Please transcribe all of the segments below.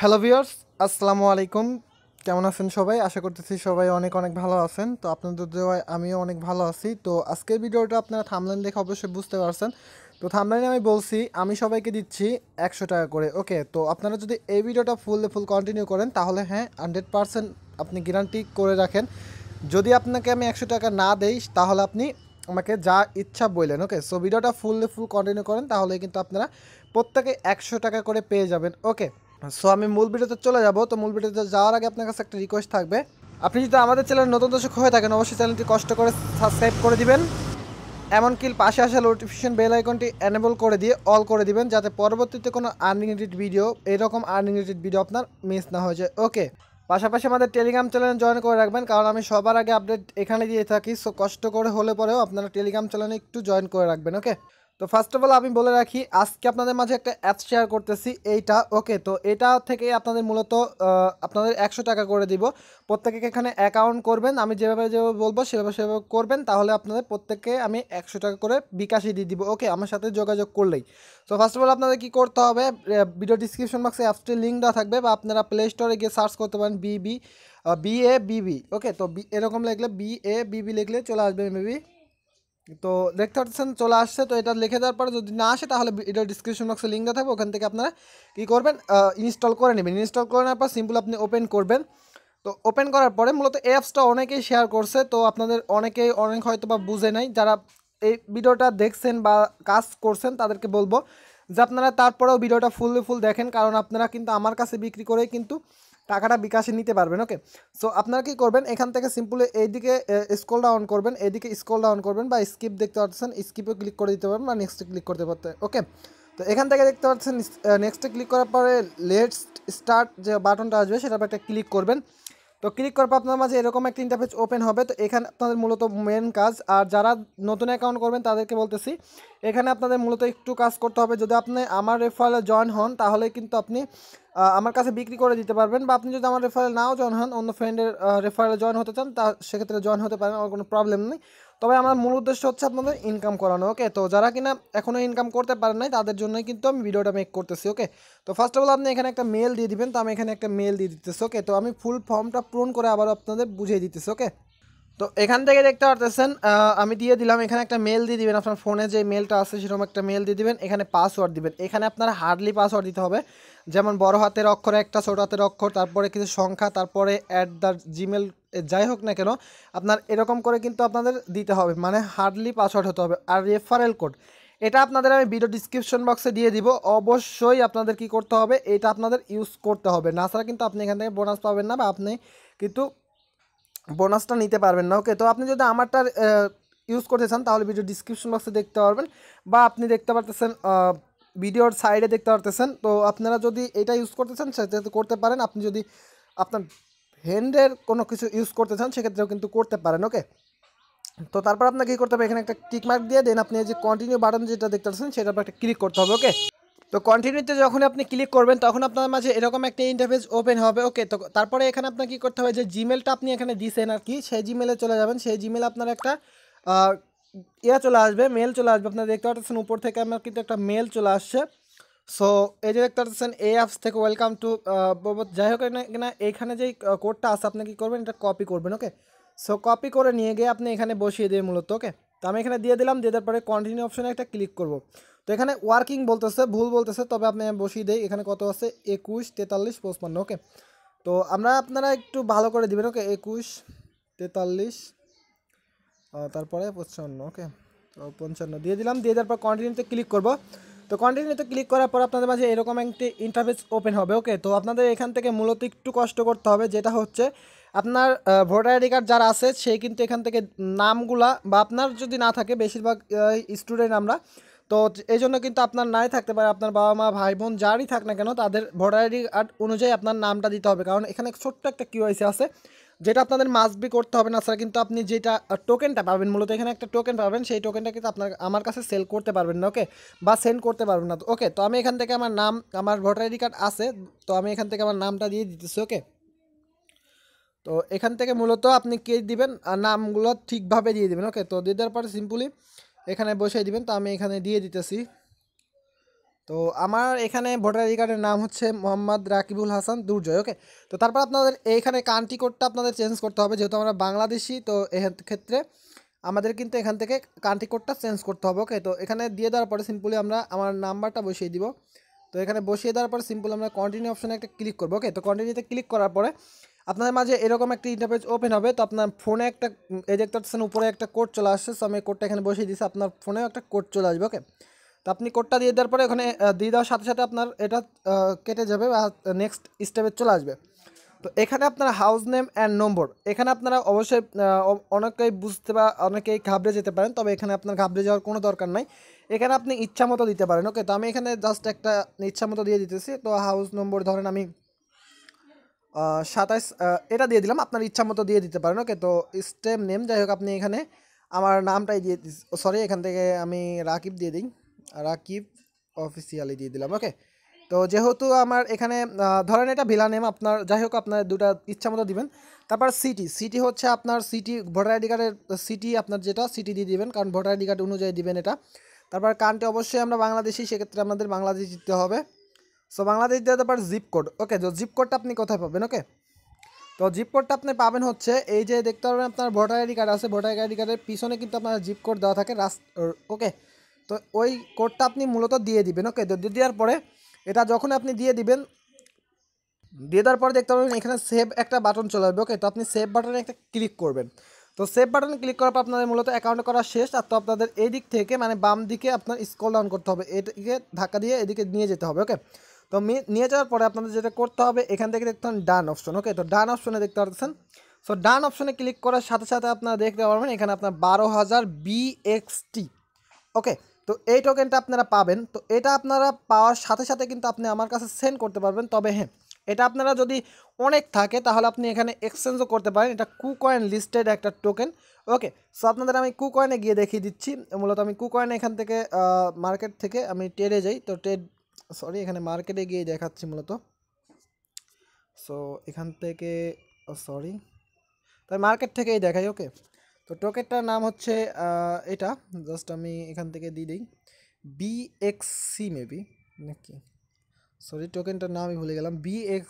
Hello viewers, আসসালামু আলাইকুম। কেমন আছেন সবাই? আশা করতেছি সবাই অনেক অনেক ভালো আছেন। তো আপনাদের দোয়ায় আমিও অনেক ভালো আছি। তো আজকের ভিডিওটা আপনারা থাম্বনেল দেখে অবশ্যই বুঝতে পারছেন। তো থাম্বনেলে আমি বলছি আমি সবাইকে দিচ্ছি 100 টাকা করে। ওকে, তো আপনারা যদি এই ভিডিওটা ফুল কন্টিনিউ করেন তাহলে হ্যাঁ 100% আপনি গ্যারান্টি করে রাখেন। যদি আপনাকে আমি 100 টাকা না দেই তাহলে আপনি আমাকে যা ইচ্ছা বললেন। ওকে, সো ভিডিওটা ফুল কন্টিনিউ করেন তাহলে কিন্তু আপনারা প্রত্যেকে 100 টাকা করে পেয়ে যাবেন। ওকে, সো আমি মূল ভিডিওতে চলে যাব। তো মূল ভিডিওতে যাওয়ার আগে আপনার কাছে একটা রিকোয়েস্ট থাকবে, আপনি যদি আমাদের চ্যানেল নতুন দর্শক হয়ে থাকেন অবশ্যই চ্যানেলটি কষ্ট করে সাবস্ক্রাইব করে দিবেন, এমনকি পাশে আসা নোটিফিকেশন বেল আইকনটি এনেবল করে দিয়ে অল করে দিবেন, যাতে পরবর্তীতে কোনো আর্নিং রিলেটেড ভিডিও এরকম আর্নিং রিলেটেড ভিডিও আপনার মিস না হয়ে যায়। ওকে, পাশাপাশি আমাদের টেলিগ্রাম চ্যানেল জয়েন করে রাখবেন, কারণ আমি সবার আগে আপডেট এখানে দিয়ে থাকি। সো কষ্ট করে হলে পরেও আপনারা টেলিগ্রাম চ্যানেলে একটু জয়েন করে রাখবেন। ওকে, তো ফার্স্ট অফ অল আমি বলে রাখি আজকে আপনাদের মাঝে একটা অ্যাপস শেয়ার করতেছি এইটা। ওকে, তো এটা থেকে আপনাদের মূলত আপনাদের 100 টাকা করে দিব। প্রত্যেকে এখানে অ্যাকাউন্ট করবেন, আমি যেভাবে বলবো সেভাবে করবেন, তাহলে আপনাদের প্রত্যেককে আমি 100 টাকা করে বিকাশই দিয়ে দিব। ওকে, আমার সাথে যোগাযোগ করলেই। তো ফার্স্ট অফ অল আপনাদের কী করতে হবে, ভিডিও ডিসক্রিপশন বক্সে অ্যাপসটির লিঙ্ক দেওয়া থাকবে, বা আপনারা প্লে স্টোরে গিয়ে সার্চ করতে পারেন BABB। ওকে, তো এরকম লিখলে BABB লিখলে চলে আসবে মেবি। তো দেখতে পাচ্ছেন চলে আসছে। তো এটা লিখে দেওয়ার পরে যদি না আসে তাহলে এটা ডিসক্রিপশন বক্সে লিঙ্ক দেওয়া থাকবে, ওখান থেকে আপনারা কী করবেন, ইনস্টল করে নেবেন। ইনস্টল করে নেওয়ার পর সিম্পল আপনি ওপেন করবেন। তো ওপেন করার পরে মূলত এই অ্যাপসটা অনেকেই শেয়ার করছে, তো আপনাদের অনেক হয়তো বা বুঝে নাই। যারা এই ভিডিওটা দেখছেন বা কাজ করছেন তাদেরকে বলবো যে আপনারা তারপরেও ভিডিওটা ফুল দেখেন, কারণ আপনারা কিন্তু আমার কাছে বিক্রি করেই কিন্তু টাকাটা বিকাশে নিতে পারবেন। ওকে, সো আপনারা কী করবেন, এখান থেকে সিম্পলি এইদিকে স্ক্রল ডাউন করবেন, এইদিকে স্ক্রল ডাউন করবেন, বা স্কিপ দেখতে পাচ্ছেন স্কিপে ক্লিক করে দিতে পারবেন, বা নেক্সটে ক্লিক করতে পারতে। ওকে, তো এখান থেকে দেখতে পাচ্ছেন নেক্সটে ক্লিক করার পরে লেটস স্টার্ট যে বাটনটা আসবে সেটার উপর একটা ক্লিক করবেন। তো ক্লিক করার পর আপনার মাঝে এরকম একটা ইন্টারফেস ওপেন হবে। তো এখানে আপনাদের মূলত মেন কাজ, আর যারা নতুন অ্যাকাউন্ট করবেন তাদেরকে বলতেছি এখানে আপনাদের মূলত একটু কাজ করতে হবে। যদি আপনি আমার রেফারেলে জয়েন হন তাহলে কিন্তু আপনি আমার কাছে বিক্রি করে দিতে পারবেন, বা আপনি যদি আমার রেফারেল নাও জয়েন হন, অন্য ফ্রেন্ডের রেফারেলে জয়েন হতে চান তা সেক্ষেত্রে জয়েন হতে পারেন, আমার কোনো প্রবলেম নেই। তবে আমার মূল উদ্দেশ্য হচ্ছে আপনাদের ইনকাম করানো। ওকে, তো যারা কিনা এখনও ইনকাম করতে পারেন নাই তাদের জন্যই কিন্তু আমি ভিডিওটা মেক করতেছি। ওকে, তো ফার্স্ট অফ অল আপনি এখানে একটা মেল দিয়ে দিবেন। তো আমি এখানে একটা মেল দিয়ে দিতেছি। ওকে, তো আমি ফুল ফর্মটা পূরণ করে আবার আপনাদের বুঝিয়ে দিতেছি। ওকে, তো এখান থেকে দেখতে পারতেছেন আমি দিয়ে দিলাম। এখানে একটা মেল দিয়ে দিবেন, আপনার ফোনে যে মেলটা আছে সেরকম একটা মেল দিয়ে দিবেন। এখানে পাসওয়ার্ড দিবেন। এখানে আপনার হার্ডলি পাসওয়ার্ড দিতে হবে, যেমন বড় হাতের অক্ষর একটা, ছোটো হাতের অক্ষর, তারপরে কিছু সংখ্যা, তারপরে @জিমেল যাই হোক না কেন আপনার এরকম করে কিন্তু আপনাদের দিতে হবে, মানে হার্ডলি পাসওয়ার্ড হতে হবে। আর রেফারেল কোড এটা আপনাদের আমি ভিডিও ডিসক্রিপশন বক্সে দিয়ে দিব। অবশ্যই আপনাদের কি করতে হবে, এটা আপনাদের ইউজ করতে হবে, না ছাড়া কিন্তু আপনি এখান থেকে বোনাস পাবেন না, বা আপনি কিন্তু বোনাসটা নিতে পারবেন না। ওকে, তো আপনি যদি আমারটা ইউজ করতে চান তাহলে ভিডিও ডিসক্রিপশন বক্সে দেখতে পারবেন, বা আপনি দেখতে পারতেছেন ভিডিওর সাইডে দেখতে পারতেছেন। তো আপনারা যদি এটা ইউজ করতে চান সেটা করতে পারেন। আপনি যদি আপনার হ্যান্ডের কোনো কিছু ইউজ করতে চান সেক্ষেত্রেও কিন্তু করতে পারেন। ওকে, তো তারপর আপনাকে কী করতে হবে, এখানে একটা টিক মার্ক দিয়ে দেন, আপনি এই যে কন্টিনিউ বাটন যেটা দেখতে পাচ্ছেন সেটার উপর একটা ক্লিক করতে হবে। ওকে, তো কন্টিনিউতে যখন আপনি ক্লিক করবেন তখন আপনার মাঝে এরকম একটা ইন্টারফেস ওপেন হবে। ওকে, তো তারপরে এখানে আপনার কী করতে হবে, যে জিমেলটা আপনি এখানে দিয়েছেন আর কি, সেই জিমেলে চলে যাবেন। সেই জিমেলে আপনার একটা চলে আসবে, মেল চলে আসবে। আপনারা দেখতে পাচ্ছেন উপর থেকে আমার কিন্তু একটা মেল চলে আসছে। সো এই যে দেখতে পাচ্ছেন এই অ্যাপস থেকে ওয়েলকাম টু যাই হোক না কিনা এইখানে যেই কোডটা আছে আপনি কী করবেন, এটা কপি করবেন। ওকে, সো কপি করে নিয়ে গিয়ে আপনি এখানে বসিয়ে দেবেন মূলত। ওকে, তো আমি এখানে দিয়ে দিলাম, দিয়ে দেওয়ার পরে কন্টিনিউ অপশনে একটা ক্লিক করব। তো এখানে ওয়ার্কিং বলতেছে, ভুল বলতেছে, তবে আপনি বসিয়ে দেই। এখানে কত আছে, 21 43 55। ওকে, তো আপনারা একটু ভালো করে দিবেন। ওকে, 21 43 তারপরে 55। ওকে, তো 55 দিয়ে দিলাম, দিয়ে দেওয়ার পর কন্টিনিউতে ক্লিক করব। তো কন্টিনিউতে ক্লিক করার পর আপনাদের মাঝে এরকম একটি ইন্টারফেস ওপেন হবে। ওকে, তো আপনাদের এখান থেকে মূলত একটু কষ্ট করতে হবে, যেটা হচ্ছে আপনার ভোটার আইডি কার্ড যারা আছে সেই কিন্তু এখান থেকে নামগুলা, বা আপনার যদি না থাকে, বেশিরভাগ স্টুডেন্ট আমরা, তো এই জন্য কিন্তু আপনার নাই থাকতে পারে, আপনার বাবা মা ভাই বোন যারই থাক না কেন তাদের ভোটার আইডি কার্ড অনুযায়ী আপনার নামটা দিতে হবে, কারণ এখানে ছোট্ট একটা কিউআইসি আছে যেটা আপনাদের মাস্ট বি করতে হবে, না ছাড়া কিন্তু আপনি যেটা টোকেনটা পাবেন, মূলত এখানে একটা টোকেন পাবেন, সেই টোকেনটা কিন্তু আপনার আমার কাছে সেল করতে পারবেন না। ওকে, বা সেন্ড করতে পারবেন না। ওকে, তো আমি এখান থেকে আমার নাম, আমার ভোটার আইডি কার্ড আছে, তো আমি এখান থেকে আমার নামটা দিয়ে দিতেছি। ওকে, তো এখান থেকে মূলত আপনি কে দিবেন, নামগুলো ঠিকভাবে দিয়ে দিবেন। ওকে, তো দিয়ে দেওয়ার পরে সিম্পলি এখানে বসিয়ে দিবেন। তো আমি এখানে দিয়ে দিতেছি তো আমার এখানে ভোটার আইডি কার্ডের নাম হচ্ছে মোহাম্মদ রাকিবুল হাসান দুর্জয়। ওকে, তো তারপর আপনাদের এইখানে কান্ট্রি কোডটা আপনাদের চেঞ্জ করতে হবে, যেহেতু আমরা বাংলাদেশি, তো ক্ষেত্রে আমাদের কিন্তু এখান থেকে কান্ট্রি কোডটা চেঞ্জ করতে হবে। ওকে, তো এখানে দিয়ে দেওয়ার পরে সিম্পলি আমরা আমার নাম্বারটা বসিয়ে দিব। তো এখানে বসিয়ে দেওয়ার পরে সিম্পল আমরা কন্টিনিউ অপশানে একটা ক্লিক করবো। ওকে, তো কন্টিনিউতে ক্লিক করার পরে আপনাদের মাঝে এরকম একটা ইন্টারফেস ওপেন হবে। তো আপনার ফোনে একটা এই দেখতে পাচ্ছেন উপরে একটা কোড চলে আসছে। সো আমি কোডটা এখানে বসিয়ে দিচ্ছি, আপনার ফোনেও একটা কোড চলে আসবে। ওকে, তো আপনি কোডটা দিয়ে দেওয়ার পরে ওখানে দিয়ে দেওয়ার সাথে সাথে আপনার এটা কেটে যাবে বা নেক্সট স্টেপে চলে আসবে। তো এখানে আপনার হাউস নেম অ্যান্ড নম্বর, এখানে আপনারা অবশ্যই অনেকেই বুঝতে বা অনেকেই ঘাবড়ে যেতে পারেন, তবে এখানে আপনার ঘাবড়ে যাওয়ার কোনো দরকার নাই। এখানে আপনি ইচ্ছা মতো দিতে পারেন। ওকে, তো আমি এখানে জাস্ট একটা ইচ্ছা মতো দিয়ে দিতেছি। তো হাউস নম্বর ধরেন আমি 27 এটা দিয়ে দিলাম, আপনার ইচ্ছা মতো দিয়ে দিতে পারেন। ওকে, তো স্টেম নেম যাই হোক আপনি এখানে আমার নামটাই দিয়ে সরি এখান থেকে আমি রাকিব দিয়ে দিই, রাকিব অফিসিয়ালি দিয়ে দিলাম। ওকে, তো যেহেতু আমার এখানে ধরেন এটা ভিলা নেম, আপনার যাই হোক আপনার দুটা ইচ্ছা মতো দিবেন। তারপর সিটি হচ্ছে আপনার সিটি, ভোটার আইডি কার্ডের সিটি আপনার যেটা সিটি দিয়ে দিবেন, কারণ ভোটার আইডি কার্ড অনুযায়ী দিবেন এটা। তারপর কান্ট্রি অবশ্যই আমরা বাংলাদেশি, সেক্ষেত্রে আমাদের বাংলাদেশ দিতে হবে। সো বাংলাদেশ দিয়ে তারপর জিপ কোড। ওকে, তো জিপ কোডটা আপনি কোথায় পাবেন? ওকে, তো জিপ কোডটা আপনি পাবেন হচ্ছে এই যে দেখতে পারবেন আপনার ভোটার আইডি কার্ড আছে, ভোটার আইডি কার্ডের পিছনে কিন্তু আপনার জিপ কোড দেওয়া থাকে ওকে, তো ওই কোডটা আপনি মূলত দিয়ে দিবেন। ওকে, তো দিয়ে দেওয়ার পরে এটা যখন আপনি দিয়ে দিবেন, দিয়ে দেওয়ার পরে দেখতে পাবেন এখানে সেভ একটা বাটন চলে আসবে। ওকে, তো আপনি সেভ বাটনে একটা ক্লিক করবেন। তো সেভ বাটনে ক্লিক করার পর আপনাদের মূলত অ্যাকাউন্ট করা শেষ। আর তো আপনাদের এই দিক থেকে মানে বাম দিকে আপনার স্ক্রল ডাউন করতে হবে, এদিকে ধাক্কা দিয়ে এদিকে নিয়ে যেতে হবে। ওকে, তো নিয়ে যাওয়ার পরে আপনাদের যেটা করতে হবে এখান থেকে দেখতে পাবেন ডান অপশন। ওকে, তো ডান অপশনে দেখতে পাচ্ছেন। সো ডান অপশনে ক্লিক করার সাথে সাথে আপনারা দেখতে পারবেন এখানে আপনার 12,000 BXT। ওকে, তো এই টোকেনটা আপনারা পাবেন। তো এটা আপনারা পাওয়ার সাথে সাথে কিন্তু আপনি আমার কাছে সেন্ড করতে পারবেন। তবে হ্যাঁ, এটা আপনারা যদি অনেক থাকে তাহলে আপনি এখানে এক্সচেঞ্জও করতে পারেন। এটা কুকয়েন লিস্টেড একটা টোকেন। ওকে, সো আপনাদের আমি কুকয়েনে গিয়ে দেখিয়ে দিচ্ছি। মূলত আমি কুকয়েনে এখান থেকে মার্কেট থেকে আমি ট্রেডে যাই। তো এখানে মার্কেটে গিয়ে দেখাচ্ছি মূলত। সো এখান থেকে তাই মার্কেট থেকেই দেখাই। ওকে, তো টোকেনটার নাম হচ্ছে এটা, জাস্ট আমি এখান থেকে দিয়ে দিই BXC মেবি নাকি, টোকেনটার নাম আমি ভুলে গেলাম, BAX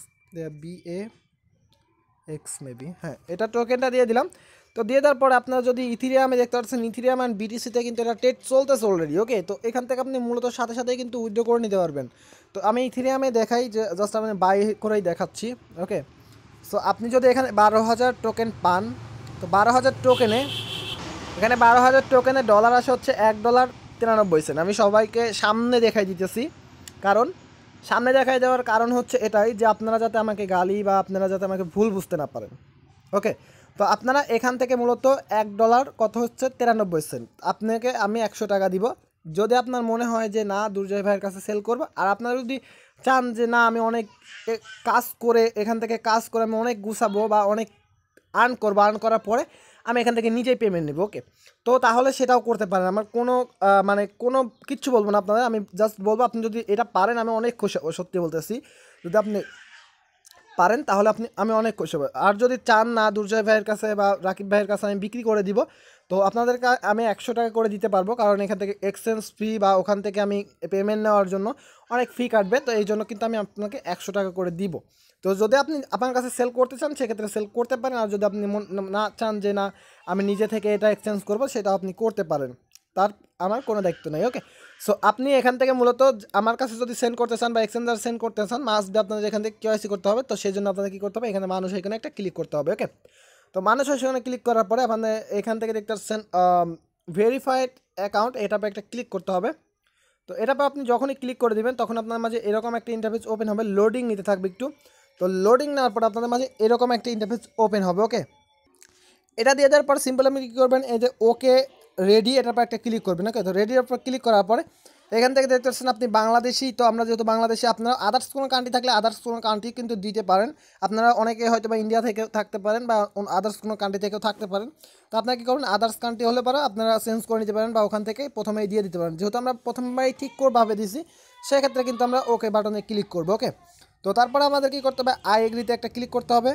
মেবি, হ্যাঁ এটা টোকেনটা দিয়ে দিলাম। তো দিয়ে দেওয়ার পরে আপনারা যদি ইথিরিয়ামে দেখতে পাচ্ছেন, ইথিরিয়াম অ্যান্ড বিটিসিতে কিন্তু এটা ট্রেড চলতেছে অলরেডি। ওকে, তো এখান থেকে আপনি মূলত সাথে সাথেই কিন্তু উইথড্র করে নিতে পারবেন। তো আমি ইথিরিয়ামে দেখাই যে জাস্ট আমি বাই করেই দেখাচ্ছি। ওকে, সো আপনি যদি এখানে 12,000 টোকেন পান, তো 12,000 টোকেনে এখানে 12,000 টোকেনে ডলার আসে হচ্ছে $1.93। আমি সবাইকে সামনে দেখাই দিতেছি, কারণ সামনে দেখাই দেওয়ার কারণ হচ্ছে এটাই যে আপনারা যাতে আমাকে গালি বা আপনারা যাতে আমাকে ভুল বুঝতে না পারেন। ওকে, তো আপনারা এখান থেকে মূলত $1 কত হচ্ছে 93 সেন্ট, আপনাকে আমি 100 টাকা দিব। যদি আপনার মনে হয় যে না দুর্জয় ভাইয়ের কাছে সেল করবো, আর আপনারা যদি চান যে না আমি অনেক কাজ করে এখান থেকে কাজ করে আমি অনেক গুছাবো বা অনেক আর্ন করবো, আর্ন করার পরে আমি এখান থেকে নিজেই পেমেন্ট নেবো। ওকে, তো তাহলে সেটাও করতে পারেন। আমার কোনো মানে কোনো কিচ্ছু বলবো না আপনাদের, আমি জাস্ট বলবো আপনি যদি এটা পারেন আমি অনেক খুশি হবো, সত্যি বলতেছি। যদি আপনি পারেন তাহলে আমি অনেক খুশি হবো। আর যদি চান না দুর্জয় ভাইয়ের কাছে বা রাকিব ভাইয়ের কাছে আমি বিক্রি করে দিব, তো আপনাদেরকে আমি 100 টাকা করে দিতে পারবো, কারণ এখান থেকে এক্সচেঞ্জ ফি বা ওখান থেকে আমি পেমেন্ট নেওয়ার জন্য অনেক ফি কাটবে। তো এই জন্য কিন্তু আমি আপনাকে 100 টাকা করে দিব। তো যদি আপনি আপনার কাছে সেল করতে চান সেক্ষেত্রে সেল করতে পারেন, আর যদি আপনি না চান যে না আমি নিজে থেকে এটা এক্সচেঞ্জ করবো, সেটা আপনি করতে পারেন, তার আমার কোনো দায়িত্ব নেই। ওকে, সো আপনি এখান থেকে মূলত আমার কাছে যদি সেন্ড করতে চান বা এক্সচেঞ্জার সেন্ড করতে চান, মাস্ট বি আপনাদের এখান থেকে কেওয়াইসি করতে হবে। তো সেই জন্য আপনাদের কী করতে হবে, এখানে মানুষ এখানে একটা ক্লিক করতে হবে। ওকে, তো মানুষ সেখানে ক্লিক করার পরে আপনাদের এখান থেকে দেখতে পাচ্ছেন ভেরিফাইড অ্যাকাউন্ট, এটা একটা ক্লিক করতে হবে। তো এটা আপনি যখনই ক্লিক করে দেবেন তখন আপনার মাঝে এরকম একটা ইন্টারফেস ওপেন হবে, লোডিং নিতে থাকবে একটু। তো লোডিং নেওয়ার পর আপনাদের মাঝে এরকম একটা ইন্টারফেস ওপেন হবে। ওকে, এটা দিয়ে দেওয়ার পর সিম্পল আপনি কী করবেন, এই যে ওকে রেডি এটার পর একটা ক্লিক করবেন। ওকে, তো রেডির উপর ক্লিক করার পরে এখান থেকে দেখতে পাচ্ছেন আপনি বাংলাদেশি। তো আমরা যেহেতু বাংলাদেশি, আপনারা আদার্স কোনো কান্ট্রি থাকলে আদার্স কোনো কান্ট্রি কিন্তু দিতে পারেন। আপনারা অনেকে হয়তো বা ইন্ডিয়া থেকে থাকতে পারেন বা আদার্স কোনো কান্ট্রি থেকেও থাকতে পারেন। তো আপনারা কী করবেন, আদার্স কান্ট্রি হলে পরে আপনারা চেঞ্জ করে নিতে পারেন বা ওখান থেকে প্রথমেই দিয়ে দিতে পারেন। যেহেতু আমরা প্রথমবারই ঠিক ভাবে দিছি, সেক্ষেত্রে কিন্তু আমরা ওকে বাটনে ক্লিক করবো। ওকে, তো তারপরে আমাদের কী করতে হবে, আই এগ্রিতে একটা ক্লিক করতে হবে।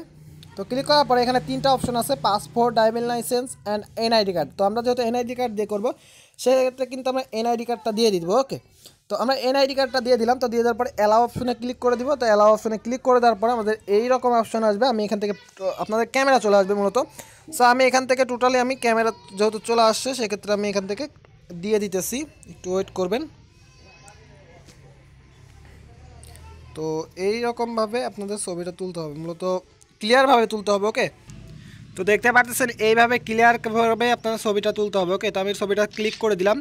তো ক্লিক করার পরে এখানে 3টা অপশন আছে, passport, driving licence and NID card. তো আমরা যেহেতু এনআইডি কার্ড দিয়ে করবো, সেক্ষেত্রে কিন্তু আমরা এনআইডি কার্ডটা দিয়ে দিব। ওকে, তো তো আমরা এনআইডি কার্ডটা দিয়ে দিলাম। তো দিয়ে দেওয়ার পরে অ্যালাউ অপশনে ক্লিক করে দিব। তো অ্যালাউ অপশনে ক্লিক করে দেওয়ার পরে আমাদের এই রকম অপশন আসবে। আমি এখান থেকে আপনাদের ক্যামেরা চলে আসবে মূলত। সো আমি এখান থেকে টোটালি আমি ক্যামেরা যেহেতু চলে আসছে সেক্ষেত্রে আমি এখান থেকে দিয়ে দিতেছি, একটু ওয়েট করবেন। তো এই রকমভাবে আপনাদের ছবিটা তুলতে হবে, মূলত ক্লিয়ারভাবে তুলতে হবে। ওকে, তো দেখতে পাচ্ছেন এইভাবে ক্লিয়ারভাবে আপনার ছবিটা তুলতে হবে। ওকে, তো আমি ছবিটা ক্লিক করে দিলাম।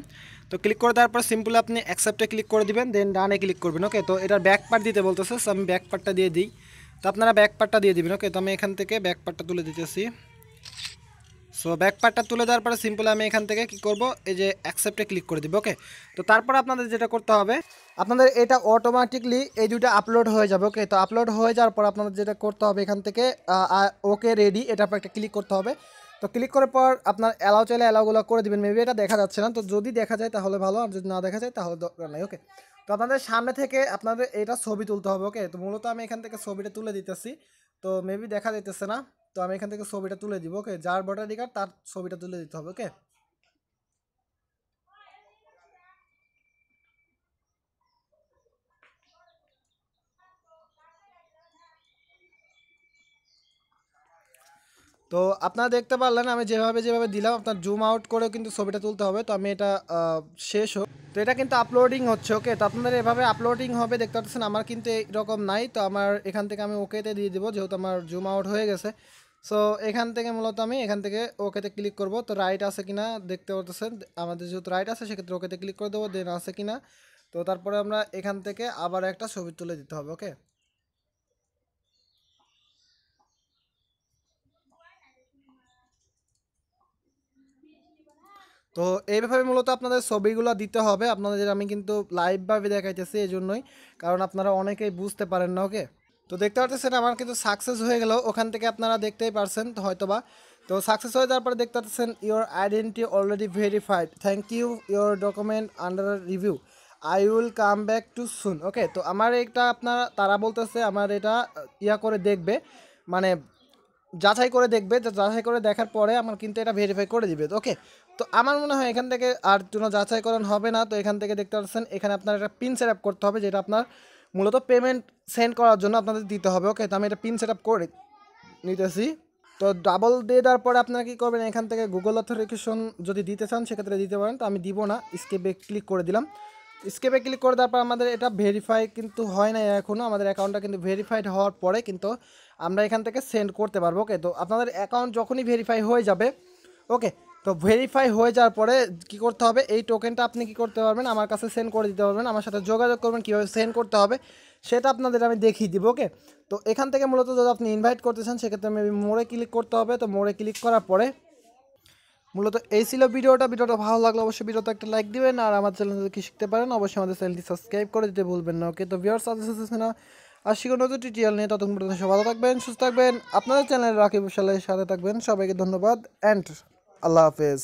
তো ক্লিক করে দেওয়ার পর সিম্পলি আপনি অ্যাকসেপ্টে ক্লিক করে দিবেন, দেন ডানে ক্লিক করবেন। ওকে, তো এটার ব্যাক পার্ট দিতে বলতেছে, সো আমি ব্যাক পার্টটা দিয়ে দিই। তো আপনারা ব্যাক পার্টটা দিয়ে দিবেন। ওকে, তো আমি এখান থেকে ব্যাক পার্টটা তুলে দিতেছি। সো ব্যাক পার্টটা তুলে দেওয়ার পরে সিম্পলি আমি এখান থেকে কী করব, এই যে অ্যাকসেপ্টে ক্লিক করে দিব। ওকে, তো তারপর আপনাদের যেটা করতে হবে, আপনাদের এটা অটোমেটিকলি এই দুটো আপলোড হয়ে যাবে। ওকে, তো আপলোড হয়ে যাওয়ার পর আপনাদের যেটা করতে হবে এখান থেকে ওকে রেডি এটার পর একটা ক্লিক করতে হবে। তো ক্লিক করার পর আপনার অ্যালাউ চাইলে অ্যালাউগুলো করে দিবেন। মেবি এটা দেখা যাচ্ছে না, তো যদি দেখা যায় তাহলে ভালো, আর যদি না দেখা যায় তাহলে দরকার নাই। ওকে, তো আপনাদের সামনে থেকে আপনাদের এটা ছবি তুলতে হবে। ওকে, তো মূলত আমি এখান থেকে ছবিটা তুলে দিতেছি। তো মেবি দেখা যাইতেছে না, তো আমি এখান থেকে ছবিটা তুলে দিব। ওকে, যার ভোটাধিকার তার ছবিটা তুলে দিতে হবে। ওকে, তো আপনারা দেখতে পারলেন আমি যেভাবে যেভাবে দিলাম, আপনার জুম আউট করেও কিন্তু ছবিটা তুলতে হবে। তো আমি এটা শেষ হোক, তো এটা কিন্তু আপলোডিং হচ্ছে। ওকে, তো আপনাদের এভাবে আপলোডিং হবে, দেখতে পাচ্ছেন আমার কিন্তু এরকম নাই। তো আমার এখান থেকে আমি ওকেতে দিয়ে দিব, যেহেতু আমার জুম আউট হয়ে গেছে। সো এখান থেকে মূলত আমি এখান থেকে ওকেতে ক্লিক করব। তো রাইট আছে কিনা দেখতে পাচ্ছেন, আমাদের যেহেতু রাইট আছে সেক্ষেত্রে ওকেতে ক্লিক করে দেবো, দেন আছে কিনা। তো তারপরে আমরা এখান থেকে আবার একটা ছবি তুলে দিতে হবে। ওকে, তো এইভাবে মূলত আপনাদের ছবিগুলো দিতে হবে। আপনাদের আমি কিন্তু লাইভভাবে দেখাইতেছি এই জন্যই, কারণ আপনারা অনেকেই বুঝতে পারেন না। ওকে, তো দেখতে পাচ্ছেন আমার কিন্তু সাকসেস হয়ে গেল, ওখান থেকে আপনারা দেখতেই পারছেন তো হয়তোবা। তো সাকসেস হয়ে যাওয়ার পরে দেখতে পাচ্ছেন your identity already verified, thank you, your document under review, I will come back to soon. Okay, তো আমার এটা আপনারা তারা বলতেছে আমার এটা ইয়া করে দেখবে, মানে যাচাই করে দেখবে, যাচাই করে দেখার পরে আমার কিন্তু এটা ভেরিফাই করে দিবে। ওকে, তো আমার মনে হয় এখান থেকে আর কোনো যাচাইকরণ হবে না। তো এখান থেকে দেখতে পাচ্ছেন এখানে আপনার একটা পিন সেট আপ করতে হবে, যেটা আপনার মূলত পেমেন্ট সেন্ড করার জন্য আপনাদের দিতে হবে। ওকে, তো আমি এটা পিন সেট আপ করে নিতেছি। তো ডাবল দিয়ে দেওয়ার পরে আপনারা কী করবেন, এখান থেকে গুগল অথেন্টিকেশন যদি দিতে চান সেক্ষেত্রে দিতে পারেন। তো আমি দিব না, স্কেপে ক্লিক করে দিলাম। স্কেপে ক্লিক করে দেওয়ার পর আমাদের এটা ভেরিফাই কিন্তু হয় নাই এখনও, আমাদের অ্যাকাউন্টটা কিন্তু ভেরিফাইড হওয়ার পরে কিন্তু আমরা এখান থেকে সেন্ড করতে পারবো। ওকে, তো আপনাদের অ্যাকাউন্ট যখনই ভেরিফাই হয়ে যাবে, ওকে, তো ভেরিফাই হয়ে যাওয়ার পরে কী করতে হবে, এই টোকেনটা আপনি কী করতে পারবেন, আমার কাছে সেন্ড করে দিতে পারবেন, আমার সাথে যোগাযোগ করবেন, কীভাবে সেন্ড করতে হবে সেটা আপনাদের আমি দেখিয়ে দিব। ওকে, তো এখান থেকে মূলত যদি আপনি ইনভাইট করতে চান সেক্ষেত্রে মেবি মোড়ে ক্লিক করতে হবে। তো মোড়ে ক্লিক করার পরে মূলত এই ছিল ভিডিওটা ভালো লাগলে অবশ্যই ভিডিওতে একটা লাইক দিবেন, আর আমার চ্যানেল যদি কি শিখতে পারেন অবশ্যই আমাদের চ্যানেলটি সাবস্ক্রাইব করে দিতে ভুলবেন না। ওকে, তো ভিউয়ার্স আসছে না আর শিখুন নতুন টিউটোরিয়াল নিয়ে, ততক্ষণ পর্যন্ত সবাই ভালো থাকবেন, সুস্থ থাকবেন, আপনাদের চ্যানেল রাকিব সাথে থাকবেন। সবাইকে ধন্যবাদ অ্যান্ড আল্লাহ হাফেজ।